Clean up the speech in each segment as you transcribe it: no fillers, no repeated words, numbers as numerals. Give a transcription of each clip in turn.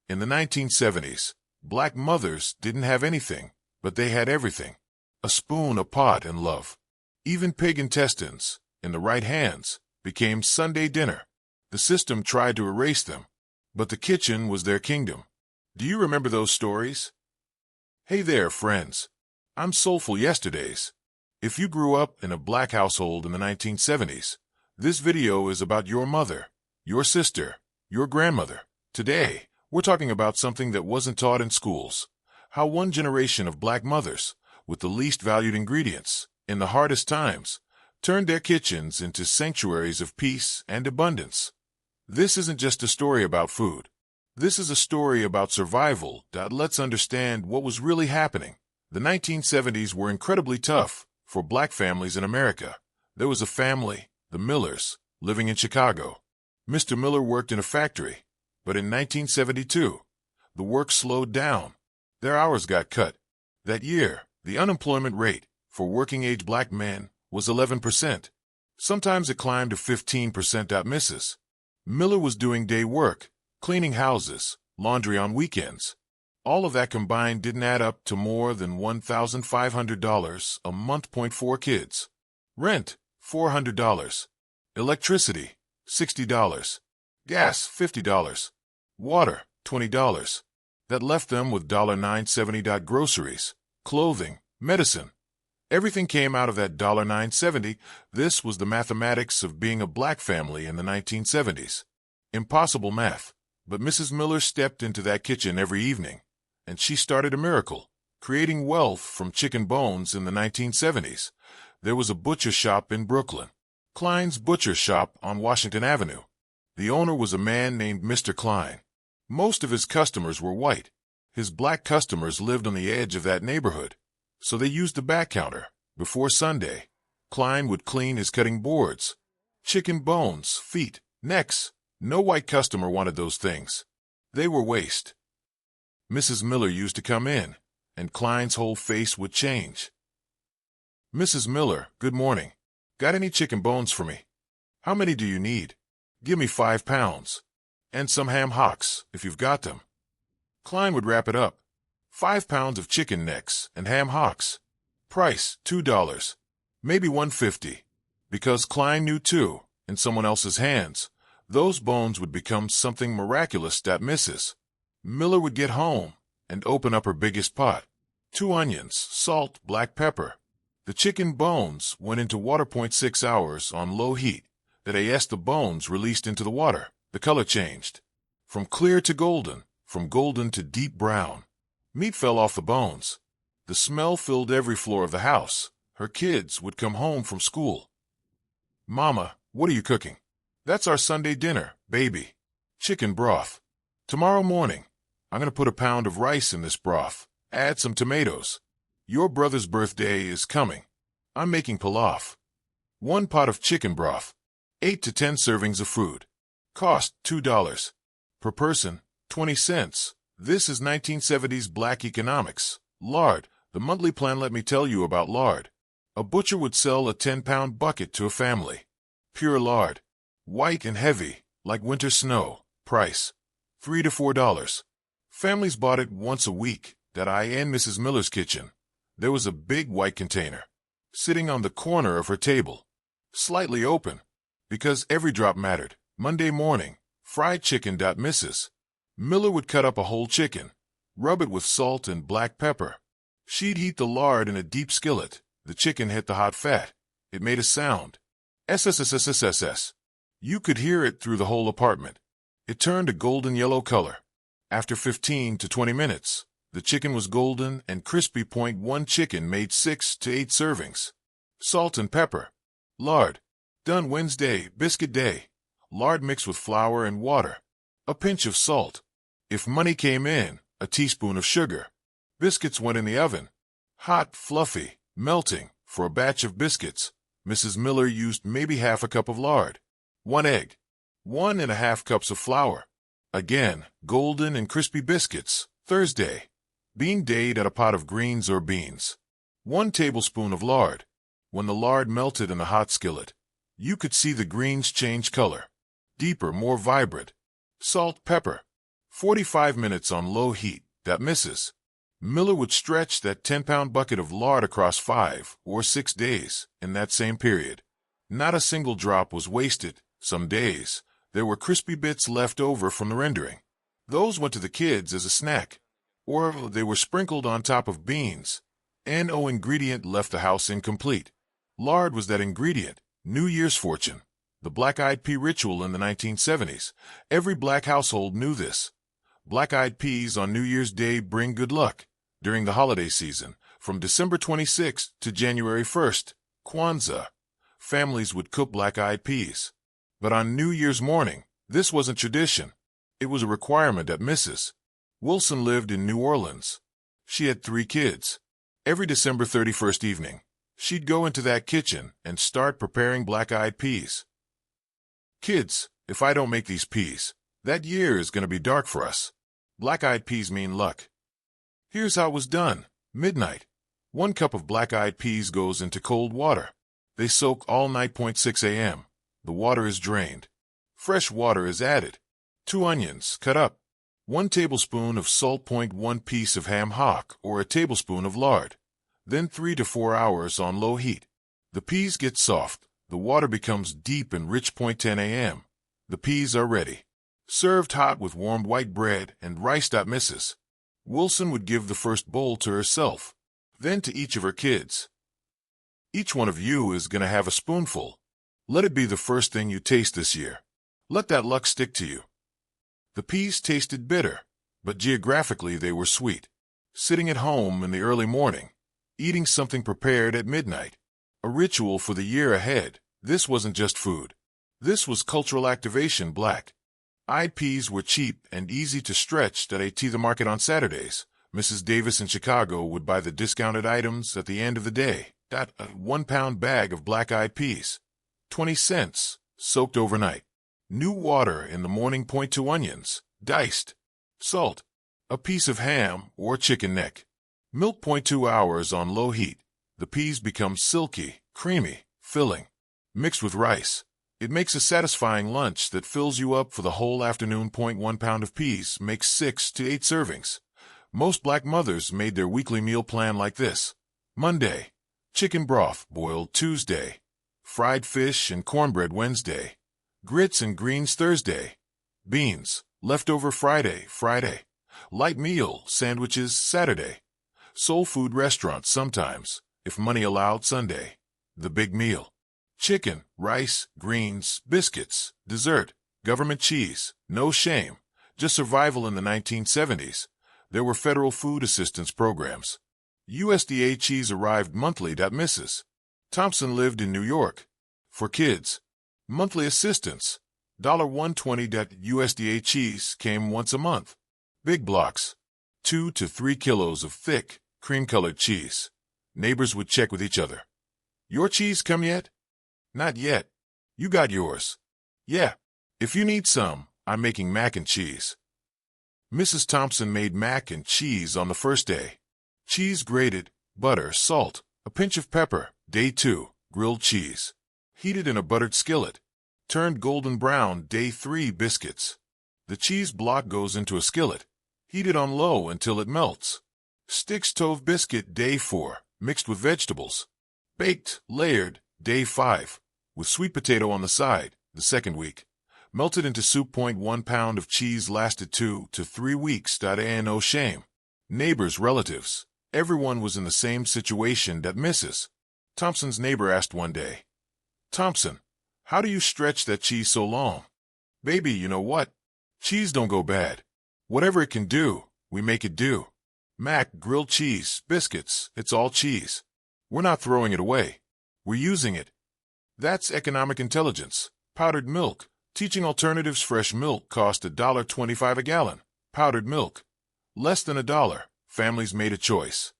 In the 1970s, black mothers didn't have anything, but they had everything. A spoon, a pot, and love. Even pig intestines, in the right hands, became Sunday dinner. The system tried to erase them, but the kitchen was their kingdom. Do you remember those stories? Hey there, friends. I'm Soulful Yesterdays. If you grew up in a black household in the 1970s, this video is about your mother, your sister, your grandmother. Today, we're talking about something that wasn't taught in schools. How one generation of black mothers, with the least valued ingredients, in the hardest times, turned their kitchens into sanctuaries of peace and abundance. This isn't just a story about food. This is a story about survival that lets understand what was really happening. The 1970s were incredibly tough for black families in America. There was a family, the Millers, living in Chicago. Mr. Miller worked in a factory, but in 1972, the work slowed down. Their hours got cut. That year, the unemployment rate for working-age black men was 11%. Sometimes it climbed to 15%. Mrs. Miller was doing day work, cleaning houses, laundry on weekends. All of that combined didn't add up to more than $1,500 a month. 4 kids. Rent, $400. Electricity, $60. Gas, $50. Water, $20. That left them with $9.70. Groceries, clothing, medicine. Everything came out of that $9.70. This was the mathematics of being a black family in the 1970s. Impossible math, but Mrs. Miller stepped into that kitchen every evening, and she started a miracle, creating wealth from chicken bones in the 1970s. There was a butcher shop in Brooklyn, Klein's Butcher Shop on Washington Avenue. The owner was a man named Mr. Klein. Most of his customers were white. His black customers lived on the edge of that neighborhood, so they used the back counter. Before Sunday, Klein would clean his cutting boards. Chicken bones, feet, necks. No white customer wanted those things. They were waste. Mrs. Miller used to come in, and Klein's whole face would change. Mrs. Miller, good morning. Got any chicken bones for me? How many do you need? Give me 5 pounds. And some ham hocks, if you've got them. Klein would wrap it up. 5 pounds of chicken necks and ham hocks. Price, $2. Maybe $1.50. Because Klein knew too, in someone else's hands, those bones would become something miraculous. Mrs. Miller would get home and open up her biggest pot. 2 onions, salt, black pepper. The chicken bones went into water. 6 hours on low heat. As the bones released into the water, the color changed. From clear to golden, from golden to deep brown. Meat fell off the bones. The smell filled every floor of the house. Her kids would come home from school. Mama, what are you cooking? That's our Sunday dinner, baby. Chicken broth. Tomorrow morning, I'm going to put a pound of rice in this broth. Add some tomatoes. Your brother's birthday is coming. I'm making pilaf. 1 pot of chicken broth. 8 to 10 servings of food. Cost $2. Per person, 20 cents. This is 1970s black economics. Lard, the monthly plan. Let me tell you about lard. A butcher would sell a 10-pound bucket to a family. Pure lard. White and heavy, like winter snow. Price, $3 to $4. Families bought it once a week. In Mrs. Miller's kitchen, there was a big white container, sitting on the corner of her table, slightly open, because every drop mattered. Monday morning, fried chicken. Mrs. Miller would cut up a whole chicken, rub it with salt and black pepper. She'd heat the lard in a deep skillet. The chicken hit the hot fat. It made a sound. SSSSSSS. You could hear it through the whole apartment. It turned a golden yellow color. After 15 to 20 minutes, the chicken was golden and crispy. 1 chicken made 6 to 8 servings. Salt and pepper. Lard. Done Wednesday, biscuit day. Lard mixed with flour and water. A pinch of salt. If money came in, a teaspoon of sugar. Biscuits went in the oven. Hot, fluffy, melting. For a batch of biscuits, Mrs. Miller used maybe half a cup of lard. 1 egg. 1.5 cups of flour. Again, golden and crispy biscuits. Thursday. Bean date at a pot of greens or beans. 1 tablespoon of lard. When the lard melted in the hot skillet, you could see the greens change color. Deeper, more vibrant. Salt, pepper. 45 minutes on low heat, that misses. Miller would stretch that 10-pound bucket of lard across 5 or 6 days in that same period. Not a single drop was wasted. Some days, there were crispy bits left over from the rendering. Those went to the kids as a snack, or they were sprinkled on top of beans. No ingredient left the house incomplete. Lard was that ingredient. New Year's fortune. The black-eyed pea ritual in the 1970s. Every black household knew this. Black-eyed peas on New Year's Day bring good luck. During the holiday season, from December 26th to January 1st, Kwanzaa, families would cook black-eyed peas. But on New Year's morning, this wasn't tradition. It was a requirement at Mrs. Wilson lived in New Orleans. She had 3 kids. Every December 31st evening, she'd go into that kitchen and start preparing black-eyed peas. Kids, if I don't make these peas, that year is going to be dark for us. Black-eyed peas mean luck. Here's how it was done. Midnight. 1 cup of black-eyed peas goes into cold water. They soak all night. 6 a.m. The water is drained. Fresh water is added. 2 onions, cut up. 1 tablespoon of salt. 1 piece of ham hock or a tablespoon of lard. Then 3 to 4 hours on low heat. The peas get soft. The water becomes deep and rich. 10 a.m. The peas are ready. Served hot with warm white bread and rice. Mrs. Wilson would give the first bowl to herself, then to each of her kids. Each one of you is going to have a spoonful. Let it be the first thing you taste this year. Let that luck stick to you. The peas tasted bitter, but geographically they were sweet. Sitting at home in the early morning, eating something prepared at midnight. A ritual for the year ahead. This wasn't just food. This was cultural activation. Black-eyed peas were cheap and easy to stretch at the market on Saturdays. Mrs. Davis in Chicago would buy the discounted items at the end of the day. A 1-pound bag of black-eyed peas. 20 cents, soaked overnight. New water in the morning. 2 onions, diced. Salt. A piece of ham or chicken neck. Milk. 2 hours on low heat. The peas become silky, creamy, filling. Mixed with rice. It makes a satisfying lunch that fills you up for the whole afternoon. 1 pound of peas makes 6 to 8 servings. Most black mothers made their weekly meal plan like this. Monday, chicken broth boiled. Tuesday, fried fish and cornbread. Wednesday, grits and greens. Thursday, beans, leftover. Friday, light meal, sandwiches. Saturday, soul food restaurants sometimes, if money allowed. Sunday, the big meal. Chicken, rice, greens, biscuits, dessert, government cheese. No shame, just survival. In the 1970s, there were federal food assistance programs. USDA cheese arrived monthly. Mrs. Thompson lived in New York. For kids, monthly assistance, $1.20. USDA cheese came once a month. Big blocks, 2 to 3 kilos of thick, cream-colored cheese. Neighbors would check with each other. Your cheese come yet? Not yet. You got yours? Yeah. If you need some, I'm making mac and cheese. Mrs. Thompson made mac and cheese on the first day. Cheese grated, butter, salt, a pinch of pepper. Day 2, grilled cheese. Heated in a buttered skillet. Turned golden brown. Day 3, biscuits. The cheese block goes into a skillet. Heated on low until it melts. Stick stove biscuit. Day 4, mixed with vegetables. Baked, layered. Day 5, with sweet potato on the side. The second week, melted into soup. 1 pound of cheese lasted 2 to 3 weeks. No shame. Neighbors, relatives, everyone was in the same situation. Mrs. Thompson's neighbor asked one day, "Thompson, how do you stretch that cheese so long?" "Baby, you know what? Cheese don't go bad. Whatever it can do, we make it do. Mac, grilled cheese, biscuits, it's all cheese. We're not throwing it away. We're using it." That's economic intelligence. Powdered milk. Teaching alternatives. Fresh milk cost $1.25 a gallon. Powdered milk, less than $1. Families made a choice.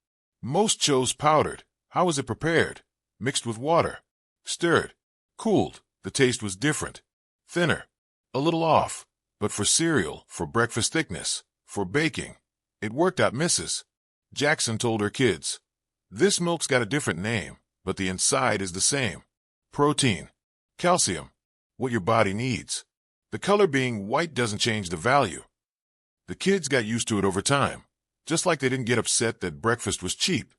Most chose powdered. How was it prepared? Mixed with water. Stirred. Cooled. The taste was different. Thinner. A little off. But for cereal, for breakfast thickness, for baking, it worked. Mrs. Jackson told her kids, "This milk's got a different name, but the inside is the same. Protein, calcium, what your body needs. The color being white doesn't change the value." The kids got used to it over time. Just like they didn't get upset that breakfast was cheap,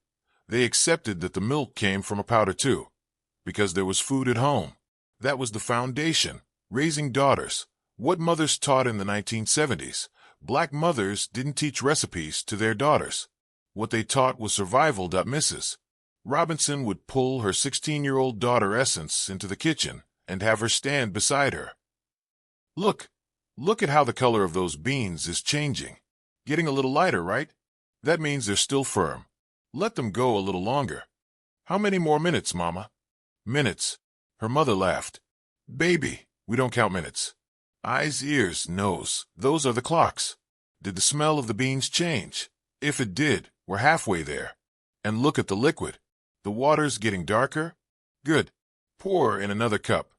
they accepted that the milk came from a powder too, because there was food at home. That was the foundation. Raising daughters. What mothers taught in the 1970s. Black mothers didn't teach recipes to their daughters. What they taught was survival. Mrs. Robinson would pull her 16-year-old daughter Essence into the kitchen and have her stand beside her. Look at how the color of those beans is changing. Getting a little lighter, right? That means they're still firm. Let them go a little longer. How many more minutes, Mama? Minutes. Her mother laughed. Baby, we don't count minutes. Eyes, ears, nose, those are the clocks. Did the smell of the beans change? If it did, we're halfway there. And look at the liquid. The water's getting darker? Good. Pour in another cup.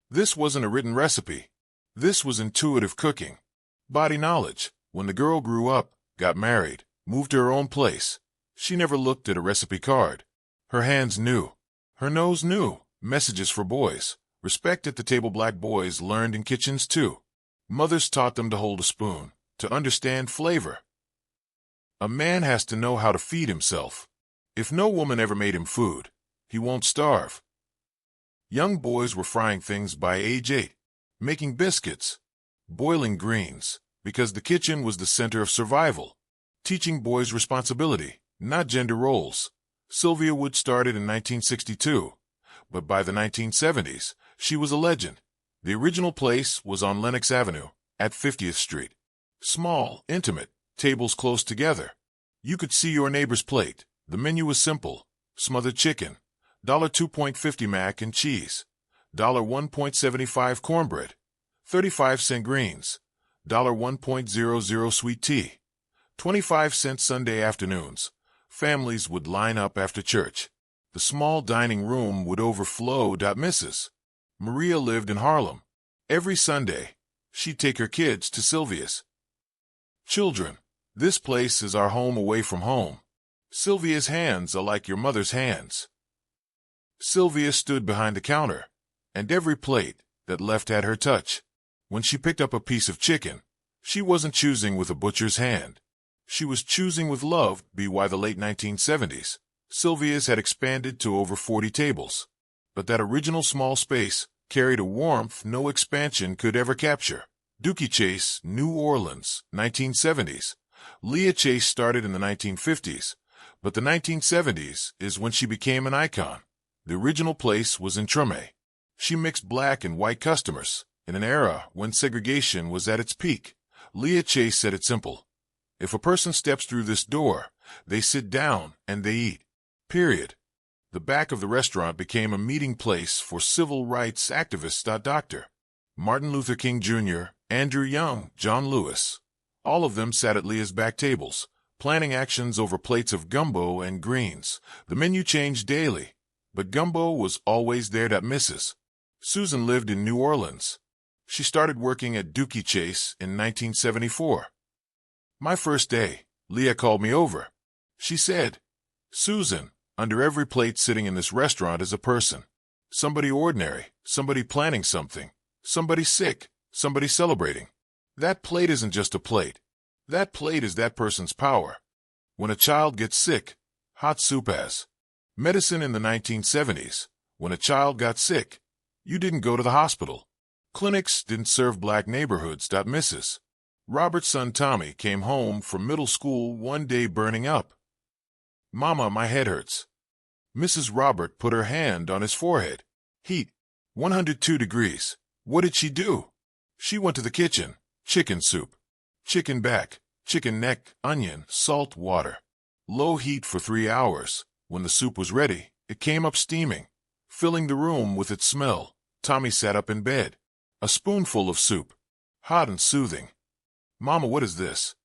This wasn't a written recipe. This was intuitive cooking. Body knowledge. When the girl grew up, got married, moved to her own place, she never looked at a recipe card. Her hands knew. Her nose knew. Messages for boys. Respect at the table. Black boys learned in kitchens too. Mothers taught them to hold a spoon, to understand flavor. A man has to know how to feed himself. If no woman ever made him food, he won't starve. Young boys were frying things by age 8, making biscuits, boiling greens, because the kitchen was the center of survival. Teaching boys responsibility, not gender roles. Sylvia Wood started in 1962, but by the 1970s, she was a legend. The original place was on Lenox Avenue, at 50th Street. Small, intimate, tables close together. You could see your neighbor's plate. The menu was simple. Smothered chicken, $2.50 mac and cheese, $1.75 cornbread, 35-cent greens, $1.00 sweet tea, 25-cent Sunday afternoons. Families would line up after church. The small dining room would overflow. Mrs. Maria lived in Harlem. Every Sunday, she'd take her kids to Sylvia's. Children, this place is our home away from home. Sylvia's hands are like your mother's hands. Sylvia stood behind the counter, and every plate that left had her touch. When she picked up a piece of chicken, she wasn't choosing with a butcher's hand. She was choosing with love. By the late 1970s, Sylvia's had expanded to over 40 tables. But that original small space carried a warmth no expansion could ever capture. Dookie Chase, New Orleans, 1970s. Leah Chase started in the 1950s, but the 1970s is when she became an icon. The original place was in Treme. She mixed black and white customers in an era when segregation was at its peak. Leah Chase said it simple. If a person steps through this door, they sit down and they eat. Period. The back of the restaurant became a meeting place for civil rights activists. Dr. Martin Luther King Jr., Andrew Young, John Lewis. All of them sat at Leah's back tables, planning actions over plates of gumbo and greens. The menu changed daily, but gumbo was always there. Mrs. Susan lived in New Orleans. She started working at Dookie Chase in 1974. My first day, Leah called me over. She said, "Susan, under every plate sitting in this restaurant is a person. Somebody ordinary, somebody planning something, somebody sick, somebody celebrating. That plate isn't just a plate. That plate is that person's power. When a child gets sick, hot soup has. Medicine in the 1970s, when a child got sick, you didn't go to the hospital. Clinics didn't serve black neighborhoods. Mrs. Robert's son Tommy came home from middle school one day burning up. Mama, my head hurts. Mrs. Robert put her hand on his forehead. Heat, 102 degrees. What did she do? She went to the kitchen. Chicken soup. Chicken back, chicken neck, onion, salt, water. Low heat for 3 hours. When the soup was ready, it came up steaming, filling the room with its smell. Tommy sat up in bed. A spoonful of soup. Hot and soothing. Mama, what is this?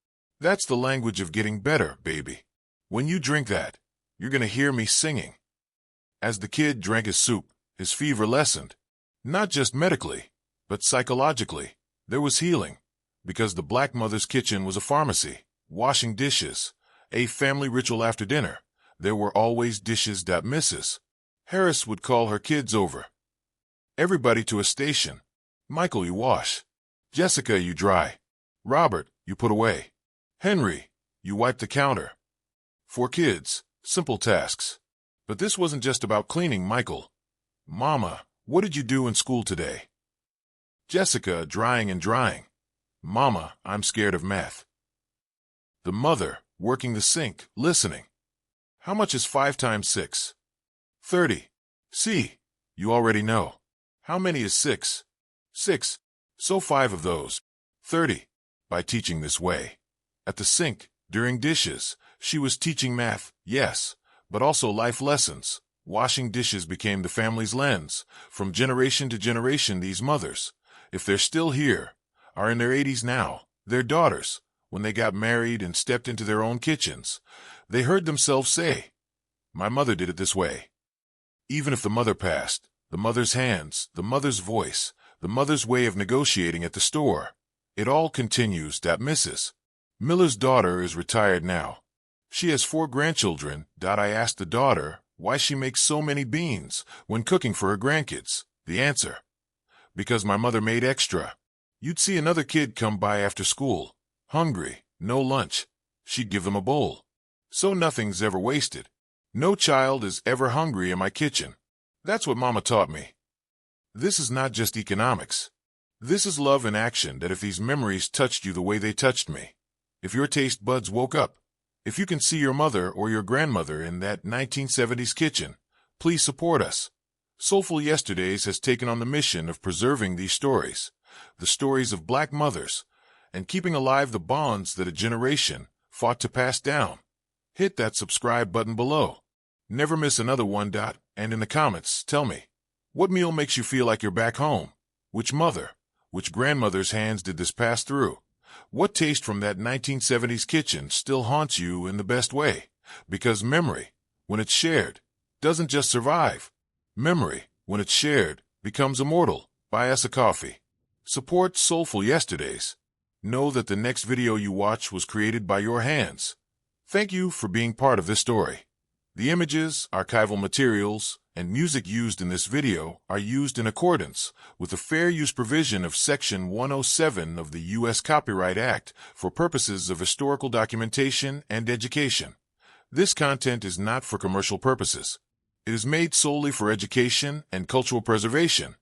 That's the language of getting better, baby. When you drink that, you're going to hear me singing. As the kid drank his soup, his fever lessened. Not just medically, but psychologically. There was healing, because the black mother's kitchen was a pharmacy. Washing dishes, a family ritual after dinner. There were always dishes. Mrs. Harris would call her kids over. Everybody to a station. Michael, you wash. Jessica, you dry. Robert, You put away. Henry, you wipe the counter. For kids, simple tasks. But this wasn't just about cleaning, Michael. Mama, what did you do in school today? Jessica, drying and drying. Mama, I'm scared of math. The mother, working the sink, listening. How much is 5 times 6? 30. See, you already know. How many is 6? 6. So 5 of those. 30. By teaching this way. At the sink, during dishes, she was teaching math, yes, but also life lessons. Washing dishes became the family's lens. From generation to generation, these mothers, if they're still here, are in their 80s now. Their daughters, when they got married and stepped into their own kitchens, they heard themselves say, "My mother did it this way." Even if the mother passed, the mother's hands, the mother's voice, the mother's way of negotiating at the store, it all continues. Mrs. Miller's daughter is retired now. She has 4 grandchildren. I asked the daughter why she makes so many beans when cooking for her grandkids. The answer: because my mother made extra. You'd see another kid come by after school, hungry, no lunch. She'd give them a bowl. So nothing's ever wasted. No child is ever hungry in my kitchen. That's what Mama taught me. This is not just economics. This is love in action. That if these memories touched you the way they touched me, if your taste buds woke up, if you can see your mother or your grandmother in that 1970s kitchen, please support us. Soulful Yesterdays has taken on the mission of preserving these stories, the stories of Black mothers, and keeping alive the bonds that a generation fought to pass down. Hit that subscribe button below. Never miss another one. And in the comments, tell me, what meal makes you feel like you're back home? Which mother, which grandmother's hands did this pass through? What taste from that 1970s kitchen still haunts you in the best way? Because memory, when it's shared, doesn't just survive. Memory, when it's shared, becomes immortal. Buy us a coffee. Support Soulful Yesterdays. Know that the next video you watch was created by your hands. Thank you for being part of this story. The images, archival materials, and music used in this video are used in accordance with the fair use provision of Section 107 of the U.S. Copyright Act for purposes of historical documentation and education. This content is not for commercial purposes. It is made solely for education and cultural preservation.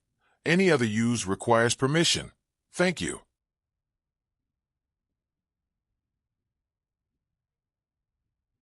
Any other use requires permission. Thank you.